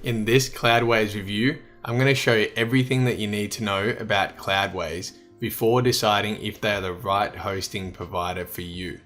In this Cloudways review, I'm going to show you everything that you need to know about Cloudways before deciding if they are the right hosting provider for you.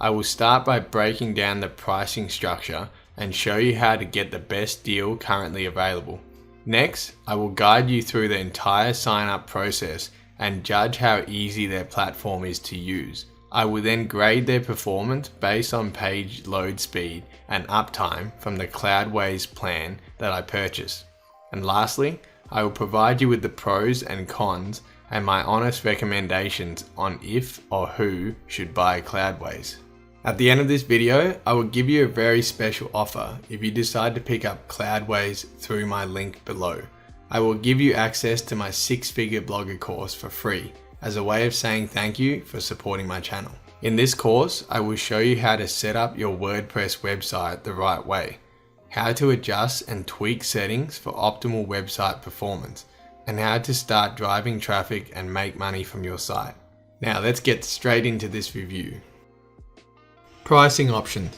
I will start by breaking down the pricing structure and show you how to get the best deal currently available. Next, I will guide you through the entire sign-up process and judge how easy their platform is to use. I will then grade their performance based on page load speed and uptime from the Cloudways plan that I purchased. And lastly, I will provide you with the pros and cons and my honest recommendations on if or who should buy Cloudways. At the end of this video, I will give you a very special offer if you decide to pick up Cloudways through my link below. I will give you access to my 6-figure blogger course for free as a way of saying thank you for supporting my channel. In this course, I will show you how to set up your WordPress website the right way, how to adjust and tweak settings for optimal website performance, and how to start driving traffic and make money from your site. Now let's get straight into this review. Pricing options.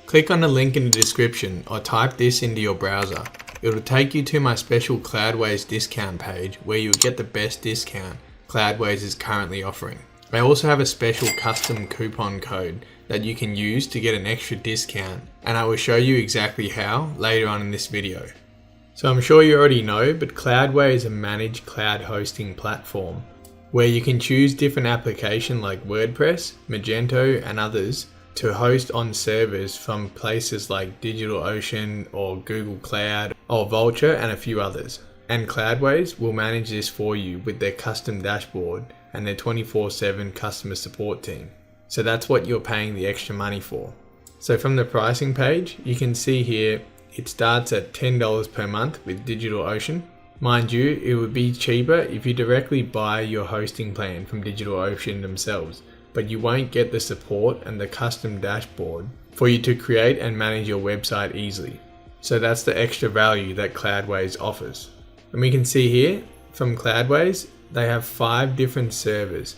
Click on the link in the description or type this into your browser. It will take you to my special Cloudways discount page where you will get the best discount Cloudways is currently offering. I also have a special custom coupon code that you can use to get an extra discount, and I will show you exactly how later on in this video. So I'm sure you already know, but Cloudways is a managed cloud hosting platform where you can choose different applications like WordPress, Magento and others to host on servers from places like DigitalOcean or Google Cloud or Vultr and a few others. And Cloudways will manage this for you with their custom dashboard and their 24/7 customer support team. So that's what you're paying the extra money for. So from the pricing page, you can see here it starts at $10 per month with DigitalOcean. Mind you, it would be cheaper if you directly buy your hosting plan from DigitalOcean themselves, but you won't get the support and the custom dashboard for you to create and manage your website easily. So that's the extra value that Cloudways offers. And we can see here from Cloudways, they have 5 different servers: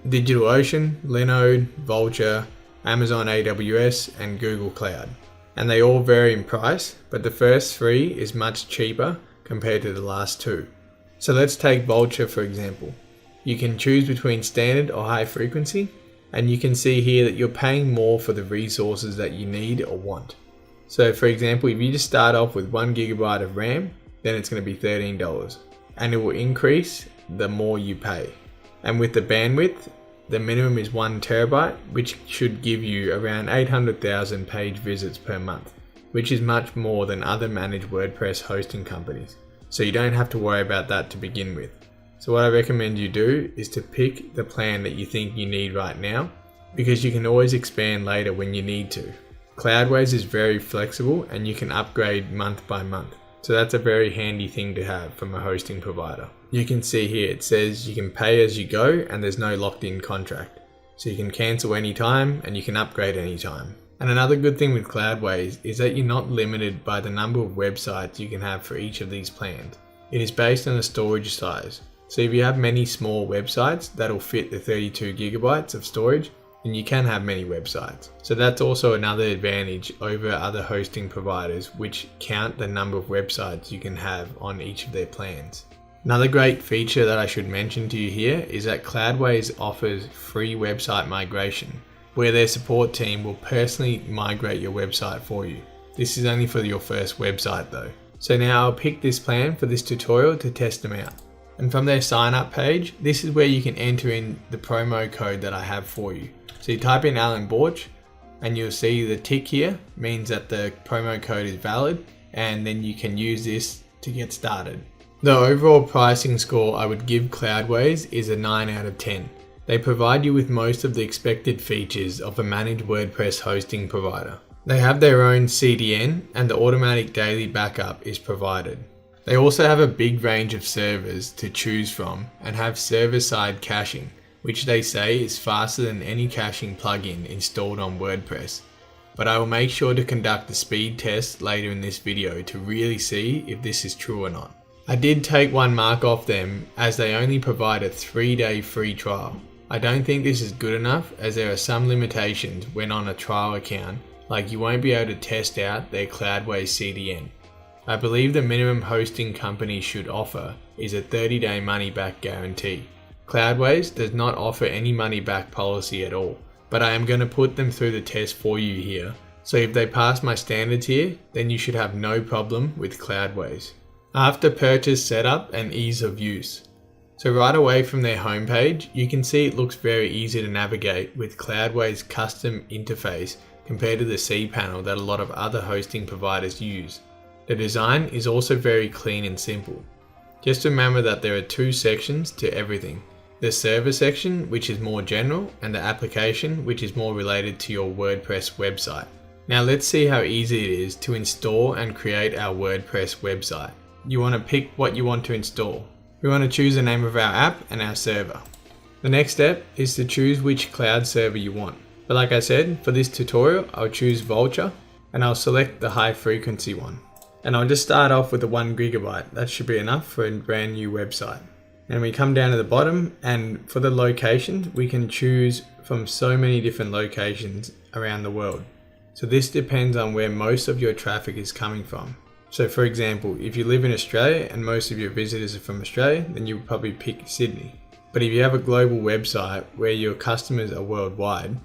DigitalOcean, Linode, Vultr, Amazon AWS, and Google Cloud. And they all vary in price, but the first 3 is much cheaper compared to the last 2. So let's take Vultr for example. You can choose between standard or high frequency, and you can see here that you're paying more for the resources that you need or want. So for example, if you just start off with 1 GB of RAM, then it's going to be $13, and it will increase the more you pay. And with the bandwidth, the minimum is 1 TB, which should give you around 800,000 page visits per month, which is much more than other managed WordPress hosting companies. So you don't have to worry about that to begin with. So what I recommend you do is to pick the plan that you think you need right now, because you can always expand later when you need to. Cloudways is very flexible and you can upgrade month by month. So that's a very handy thing to have from a hosting provider. You can see here it says you can pay as you go and there's no locked in contract. So you can cancel anytime and you can upgrade anytime. And another good thing with Cloudways is that you're not limited by the number of websites you can have for each of these plans. It is based on the storage size. So if you have many small websites that'll fit the 32 GB of storage, then you can have many websites. So that's also another advantage over other hosting providers which count the number of websites you can have on each of their plans. Another great feature that I should mention to you here is that Cloudways offers free website migration, where their support team will personally migrate your website for you. This is only for your first website though. So now I'll pick this plan for this tutorial to test them out. And from their sign up page, this is where you can enter in the promo code that I have for you. So you type in Alan Borch and you'll see the tick here means that the promo code is valid, and then you can use this to get started. The overall pricing score I would give Cloudways is a 9 out of 10. They provide you with most of the expected features of a managed WordPress hosting provider. They have their own CDN and the automatic daily backup is provided. They also have a big range of servers to choose from and have server-side caching, which they say is faster than any caching plugin installed on WordPress. But I will make sure to conduct a speed test later in this video to really see if this is true or not. I did take one mark off them as they only provide a 3-day free trial. I don't think this is good enough as there are some limitations when on a trial account like you won't be able to test out their Cloudways CDN. I believe the minimum hosting companies should offer is a 30-day money-back guarantee. Cloudways does not offer any money-back policy at all, but I am going to put them through the test for you here, so if they pass my standards here, then you should have no problem with Cloudways. After purchase setup and ease of use. So right away from their homepage, you can see it looks very easy to navigate with Cloudways' custom interface compared to the cPanel that a lot of other hosting providers use. The design is also very clean and simple. Just remember that there are two sections to everything. The server section, which is more general, and the application, which is more related to your WordPress website. Now let's see how easy it is to install and create our WordPress website. You want to pick what you want to install. We want to choose the name of our app and our server. The next step is to choose which cloud server you want. But like I said, for this tutorial, I'll choose Vultr and I'll select the high frequency one. And I'll just start off with the 1 GB. That should be enough for a brand new website. And we come down to the bottom, and for the locations, we can choose from so many different locations around the world. So this depends on where most of your traffic is coming from. So for example, if you live in Australia and most of your visitors are from Australia, then you would probably pick Sydney. But if you have a global website where your customers are worldwide,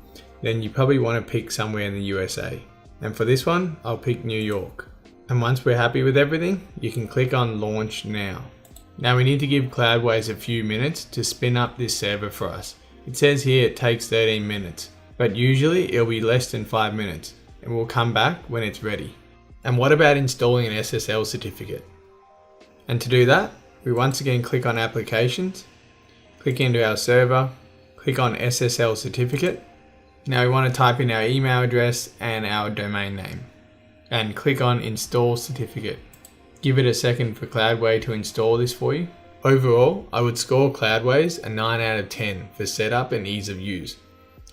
then you probably want to pick somewhere in the USA. And for this one, I'll pick New York. And once we're happy with everything, you can click on Launch Now. Now we need to give Cloudways a few minutes to spin up this server for us. It says here it takes 13 minutes, but usually it'll be less than 5 minutes, and we'll come back when it's ready. And what about installing an SSL certificate? And to do that, we once again click on Applications, click into our server, click on SSL certificate. Now we want to type in our email address and our domain name, and click on Install Certificate. Give it a second for Cloudways to install this for you. Overall, I would score Cloudways a 9 out of 10 for setup and ease of use.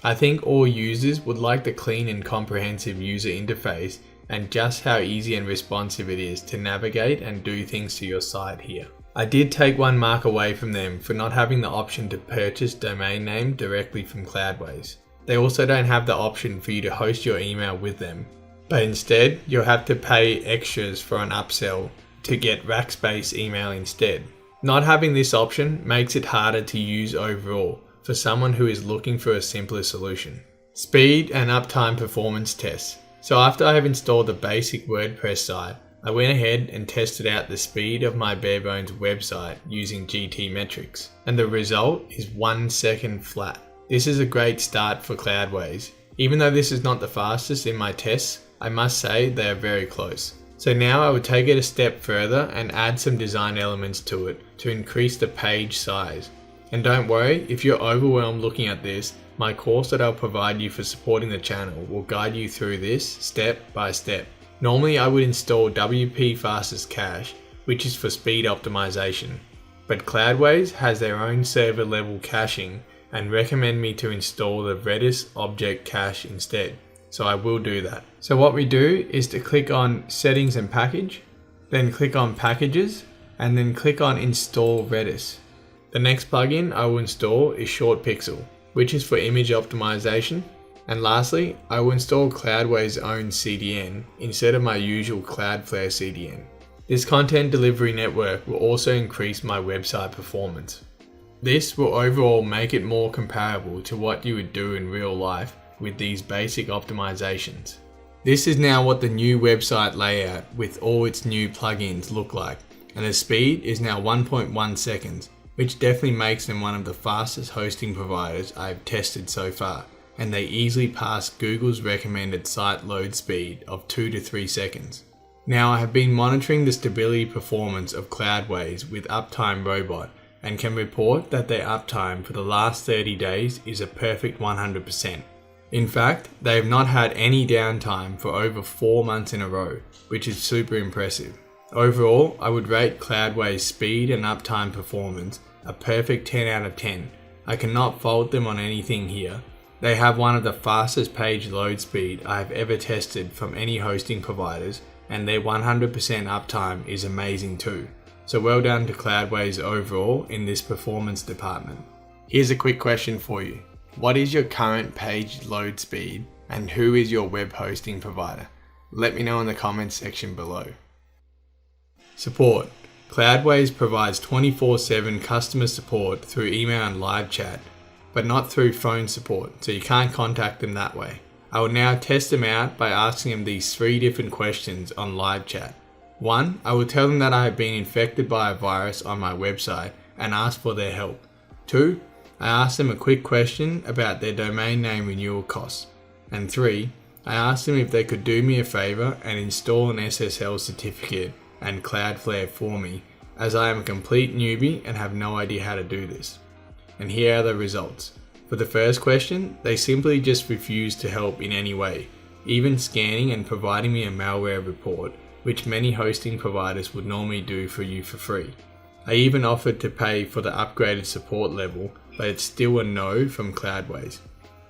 I think all users would like the clean and comprehensive user interface and just how easy and responsive it is to navigate and do things to your site here. I did take one mark away from them for not having the option to purchase domain name directly from Cloudways. They also don't have the option for you to host your email with them, but instead you'll have to pay extras for an upsell to get Rackspace email instead. Not having this option makes it harder to use overall for someone who is looking for a simpler solution. Speed and uptime performance tests. So after I have installed the basic WordPress site, I went ahead and tested out the speed of my barebones website using GT metrics, and the result is 1 second flat. This is a great start for Cloudways. Even though this is not the fastest in my tests, I must say they are very close. So now I would take it a step further and add some design elements to it to increase the page size. And don't worry, if you're overwhelmed looking at this, my course that I'll provide you for supporting the channel will guide you through this step by step. Normally I would install WP Fastest Cache, which is for speed optimization, but Cloudways has their own server level caching and recommend me to install the Redis object cache instead. So I will do that. So what we do is to click on Settings and Package, then click on Packages, and then click on Install Redis. The next plugin I will install is ShortPixel, which is for image optimization. And lastly, I will install Cloudways' own CDN instead of my usual Cloudflare CDN. This content delivery network will also increase my website performance. This will overall make it more comparable to what you would do in real life with these basic optimizations. This is now what the new website layout with all its new plugins look like, and the speed is now 1.1 seconds, which definitely makes them one of the fastest hosting providers I've tested so far, and they easily pass Google's recommended site load speed of 2 to 3 seconds. Now I have been monitoring the stability performance of Cloudways with Uptime Robot and can report that their uptime for the last 30 days is a perfect 100%. In fact, they have not had any downtime for over 4 months in a row, which is super impressive. Overall, I would rate Cloudways' speed and uptime performance a perfect 10 out of 10. I cannot fault them on anything here. They have one of the fastest page load speed I have ever tested from any hosting providers, and their 100% uptime is amazing too. So well done to Cloudways overall in this performance department. Here's a quick question for you. What is your current page load speed And who is your web hosting provider? Let me know in the comments section below. Support. Cloudways provides 24/7 customer support through email and live chat, but not through phone support, so you can't contact them that way. I will now test them out by asking them these 3 different questions on live chat. 1. I will tell them that I have been infected by a virus on my website and ask for their help. 2. I ask them a quick question about their domain name renewal costs. And 3. I ask them if they could do me a favor and install an SSL certificate and Cloudflare for me, as I am a complete newbie and have no idea how to do this. And here are the results. For the first question, they simply just refused to help in any way, even scanning and providing me a malware report, which many hosting providers would normally do for you for free. I even offered to pay for the upgraded support level, but it's still a no from Cloudways.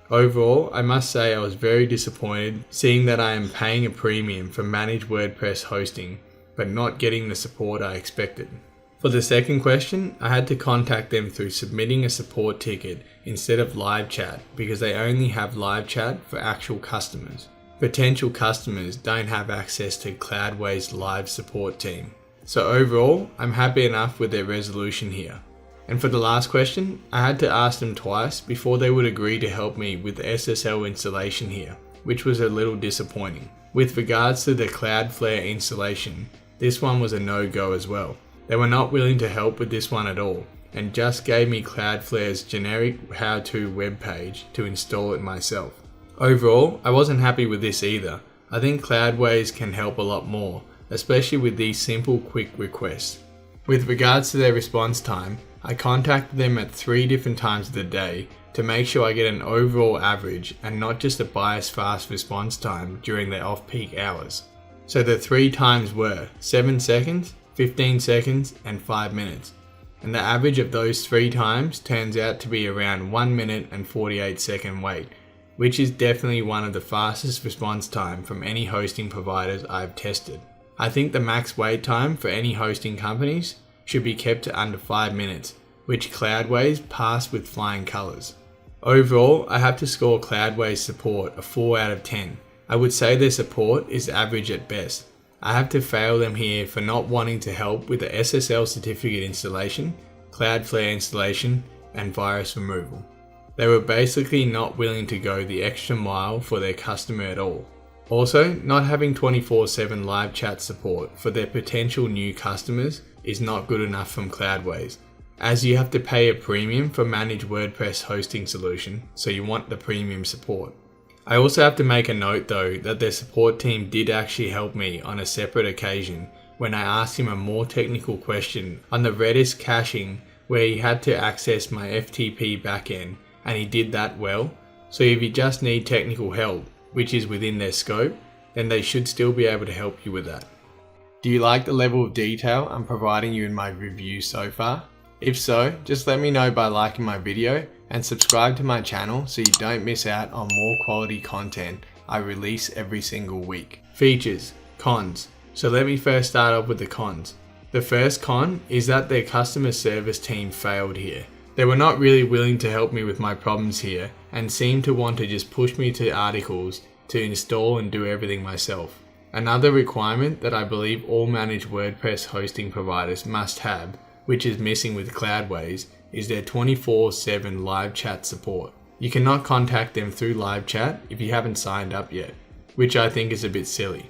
Overall, I must say I was very disappointed seeing that I am paying a premium for managed WordPress hosting, but not getting the support I expected. For the second question, I had to contact them through submitting a support ticket instead of live chat because they only have live chat for actual customers. Potential customers don't have access to Cloudways' live support team. So overall, I'm happy enough with their resolution here. And for the last question, I had to ask them twice before they would agree to help me with the SSL installation here, which was a little disappointing. With regards to the Cloudflare installation, this one was a no-go as well. They were not willing to help with this one at all, and just gave me Cloudflare's generic how-to webpage to install it myself. Overall, I wasn't happy with this either. I think Cloudways can help a lot more, especially with these simple quick requests. With regards to their response time, I contacted them at 3 different times of the day to make sure I get an overall average and not just a biased fast response time during their off-peak hours. So the 3 times were 7 seconds, 15 seconds and 5 minutes. And the average of those 3 times turns out to be around 1 minute and 48 second wait, which is definitely one of the fastest response time from any hosting providers I've tested. I think the max wait time for any hosting companies should be kept to under 5 minutes, which Cloudways passed with flying colours. Overall, I have to score Cloudways support a 4 out of 10. I would say their support is average at best. I have to fail them here for not wanting to help with the SSL certificate installation, Cloudflare installation, and virus removal. They were basically not willing to go the extra mile for their customer at all. Also, not having 24/7 live chat support for their potential new customers is not good enough from Cloudways, as you have to pay a premium for managed WordPress hosting solution, so you want the premium support. I also have to make a note though that their support team did actually help me on a separate occasion when I asked him a more technical question on the Redis caching where he had to access my FTP backend, and he did that well. So if you just need technical help, which is within their scope, then they should still be able to help you with that. Do you like the level of detail I'm providing you in my review so far? If so, just let me know by liking my video and subscribe to my channel so you don't miss out on more quality content I release every single week. Features, cons. So let me first start off with the cons. The first con is that their customer service team failed here. They were not really willing to help me with my problems here and seemed to want to just push me to articles to install and do everything myself. Another requirement that I believe all managed WordPress hosting providers must have, which is missing with Cloudways, is their 24/7 live chat support. You cannot contact them through live chat if you haven't signed up yet, which I think is a bit silly.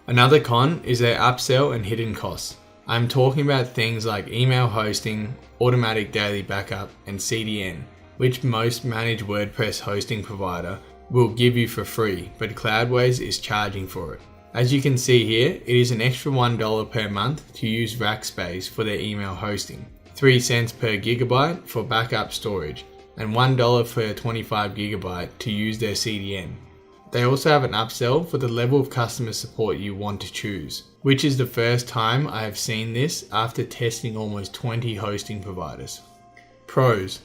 Another con is their upsell and hidden costs. I'm talking about things like email hosting, automatic daily backup, and CDN, which most managed WordPress hosting provider will give you for free, but Cloudways is charging for it. As you can see here, it is an extra $1 per month to use rack space for their email hosting, 3 cents per gigabyte for backup storage, and $1 for 25 gigabyte to use their CDN. They also have an upsell for the level of customer support you want to choose, which is the first time I have seen this after testing almost 20 hosting providers. Pros.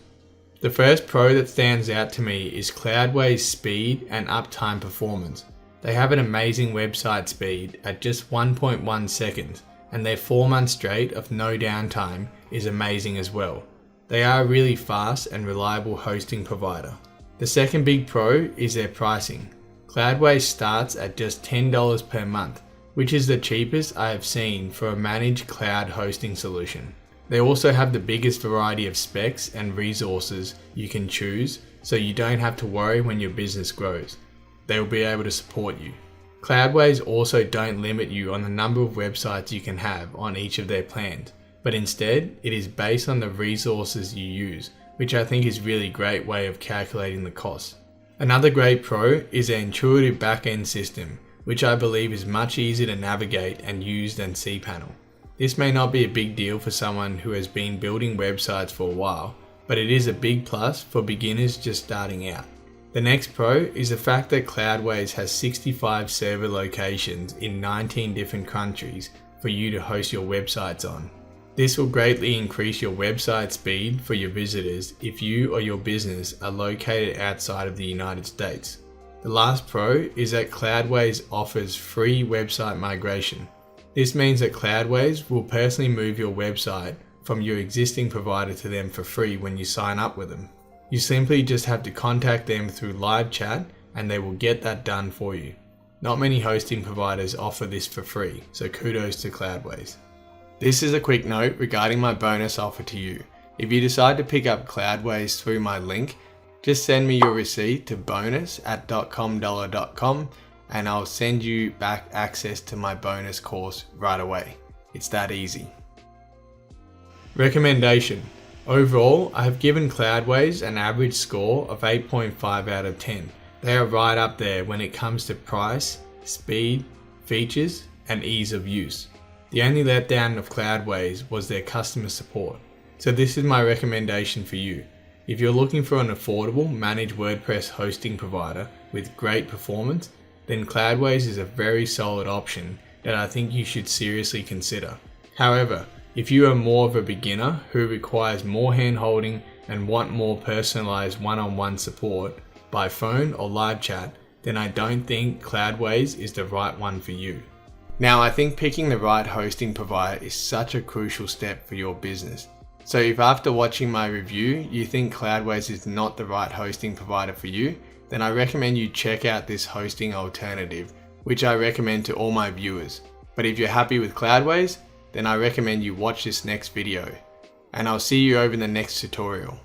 The first pro that stands out to me is Cloudways' speed and uptime performance. They have an amazing website speed at just 1.1 seconds, and their 4 months straight of no downtime is amazing as well. They are a really fast and reliable hosting provider. The second big pro is their pricing. Cloudways starts at just $10 per month, which is the cheapest I have seen for a managed cloud hosting solution. They also have the biggest variety of specs and resources you can choose, so you don't have to worry when your business grows. They will be able to support you. Cloudways also don't limit you on the number of websites you can have on each of their plans, but instead it is based on the resources you use, which I think is a really great way of calculating the cost. Another great pro is their intuitive back-end system, which I believe is much easier to navigate and use than cPanel. This may not be a big deal for someone who has been building websites for a while, but it is a big plus for beginners just starting out. The next pro is the fact that Cloudways has 65 server locations in 19 different countries for you to host your websites on. This will greatly increase your website speed for your visitors if you or your business are located outside of the United States. The last pro is that Cloudways offers free website migration. This means that Cloudways will personally move your website from your existing provider to them for free when you sign up with them. You simply just have to contact them through live chat and they will get that done for you. Not many hosting providers offer this for free, so kudos to Cloudways. This is a quick note regarding my bonus offer to you. If you decide to pick up Cloudways through my link, just send me your receipt to bonus@dotcomdollar.com and I'll send you back access to my bonus course right away. It's that easy. Recommendation. Overall, I have given Cloudways an average score of 8.5 out of 10. They are right up there when it comes to price, speed, features, and ease of use. The only letdown of Cloudways was their customer support. So this is my recommendation for you. If you're looking for an affordable managed WordPress hosting provider with great performance, then Cloudways is a very solid option that I think you should seriously consider. However, if you are more of a beginner who requires more hand-holding and want more personalized one-on-one support by phone or live chat, then I don't think Cloudways is the right one for you. Now, I think picking the right hosting provider is such a crucial step for your business. So if after watching my review, you think Cloudways is not the right hosting provider for you, then I recommend you check out this hosting alternative, which I recommend to all my viewers. But if you're happy with Cloudways, then I recommend you watch this next video, and I'll see you over in the next tutorial.